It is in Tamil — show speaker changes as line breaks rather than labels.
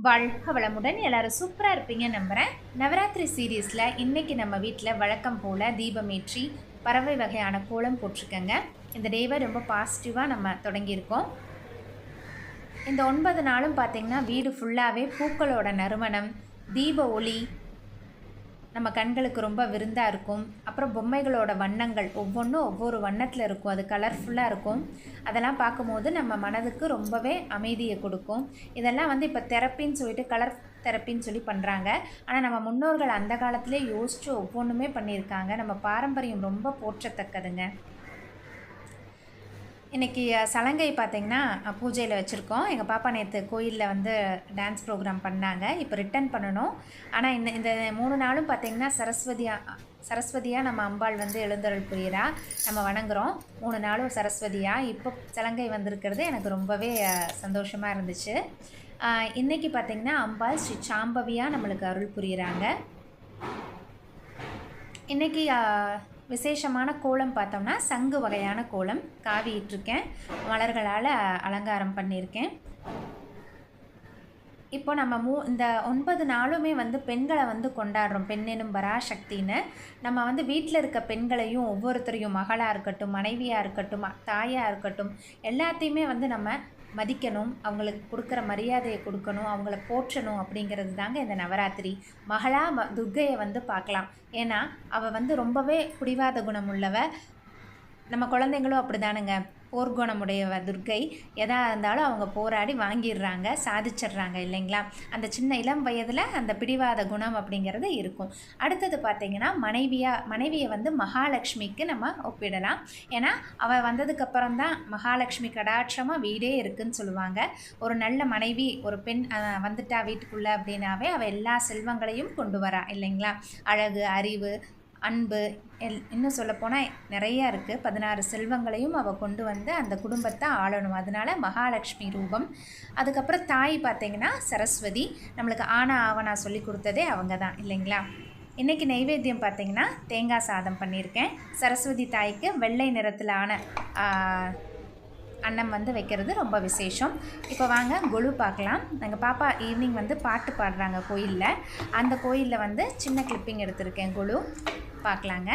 வாழ்க வளமுடன். எல்லாரும் சூப்பராக இருப்பீங்க நம்புகிறேன். நவராத்திரி சீரீஸில் இன்றைக்கி நம்ம வீட்டில் வழக்கம் போல் தீபமேற்றி பறவை வகையான கோலம் போட்டிருக்கேங்க. இந்த டேவை ரொம்ப பாசிட்டிவாக நம்ம தொடங்கியிருக்கோம். இந்த 9 நாளும் பார்த்திங்கன்னா வீடு ஃபுல்லாகவே பூக்களோட நறுமணம், தீப ஒளி நம்ம கண்களுக்கு ரொம்ப விருந்தாக இருக்கும். அப்புறம் பொம்மைகளோட வண்ணங்கள் ஒவ்வொன்றும் ஒவ்வொரு வண்ணத்தில் இருக்கும், அது கலர்ஃபுல்லாக இருக்கும். அதெல்லாம் பார்க்கும்போது நம்ம மனதுக்கு ரொம்பவே அமைதியை கொடுக்கும். இதெல்லாம் இப்போ தெரப்பின்னு சொல்லிட்டு கலர் தெரப்பின்னு சொல்லி பண்ணுறாங்க. ஆனால் நம்ம முன்னோர்கள் அந்த காலத்திலே யோசித்து ஒவ்வொன்றுமே பண்ணியிருக்காங்க. நம்ம பாரம்பரியம் ரொம்ப போற்றத்தக்கதுங்க. இன்றைக்கி சலங்கை பார்த்திங்கன்னா பூஜையில் வச்சுருக்கோம். எங்கள் பாப்பா நேற்று கோயிலில் டான்ஸ் ப்ரோக்ராம் பண்ணாங்க. இப்போ ரிட்டன் பண்ணணும். ஆனால் இந்த 3 நாளும் பார்த்திங்கன்னா சரஸ்வதியாக நம்ம அம்பாள் எழுந்தருள் புரியிறா. நம்ம வணங்குகிறோம் 3 நாளும் சரஸ்வதியாக. இப்போ சலங்கை வந்திருக்கிறது எனக்கு ரொம்பவே சந்தோஷமாக இருந்துச்சு. இன்றைக்கி பார்த்திங்கன்னா அம்பாள் ஸ்ரீ சாம்பவியாக நம்மளுக்கு அருள் புரிகிறாங்க. இன்றைக்கி விசேஷமான கோலம் பார்த்தோம்னா சங்கு வகையான கோலம் காவியிட்டிருக்கேன். மலர்களால் அலங்காரம் பண்ணியிருக்கேன். இப்போ நம்ம இந்த 9 நாளுமே பெண்களை கொண்டாடுறோம். பெண்ணெனும் பராசக்தின்னு நம்ம வீட்டில் இருக்க பெண்களையும் ஒவ்வொருத்தரையும் மகளாக இருக்கட்டும், மனைவியாக இருக்கட்டும், தாயாக இருக்கட்டும், எல்லாத்தையுமே நம்ம மதிக்கணும். அவங்களுக்கு கொடுக்குற மரியாதையை கொடுக்கணும், அவங்கள போற்றணும். அப்படிங்கிறது தாங்க இந்த நவராத்திரி. மகளா துர்க்கையை பார்க்கலாம். ஏன்னா அவள் ரொம்பவே பிடிவாத குணம் உள்ளவ. நம்ம குழந்தைங்களும் அப்படி தானுங்க, போர்க்குணமுடையவ துர்க்கை. எதாக இருந்தாலும் அவங்க போராடி வாங்கிடுறாங்க, சாதிச்சிட்றாங்க இல்லைங்களா. அந்த சின்ன இளம் வயதில் அந்த பிடிவாத குணம் அப்படிங்கிறது இருக்கும். அடுத்தது பார்த்திங்கன்னா மனைவியை மகாலட்சுமிக்கு நம்ம ஒப்பிடலாம். ஏன்னா அவள் வந்ததுக்கப்புறம் தான் மகாலட்சுமி கடாட்சமாக வீடே இருக்குதுன்னு சொல்லுவாங்க. ஒரு நல்ல மனைவி, ஒரு பெண் வந்துட்டா வீட்டுக்குள்ளே அப்படின்னாவே அவள் எல்லா செல்வங்களையும் கொண்டு வரா இல்லைங்களா. அழகு, அறிவு, அன்பு, இன்னும் சொல்லப்போனால் நிறையா இருக்குது. 16 செல்வங்களையும் அவள் கொண்டு அந்த குடும்பத்தை ஆளணும். அதனால் மகாலட்சுமி ரூபம். அதுக்கப்புறம் தாய் பார்த்திங்கன்னா சரஸ்வதி. நம்மளுக்கு ஆனா ஆவனா சொல்லி கொடுத்ததே அவங்க தான் இல்லைங்களா. இன்றைக்கி நைவேத்தியம் பார்த்திங்கன்னா தேங்காய் சாதம் பண்ணியிருக்கேன். சரஸ்வதி தாய்க்கு வெள்ளை நிறத்தில் ஆன அன்னம் வைக்கிறது ரொம்ப விசேஷம். இப்போ வாங்க கொலு பார்க்கலாம். எங்கள் பாப்பா ஈவினிங் பாட்டு பாடுறாங்க கோயிலில். அந்த கோயிலில் சின்ன கிளிப்பிங் எடுத்திருக்கேன். கொலு பார்க்கலாங்க.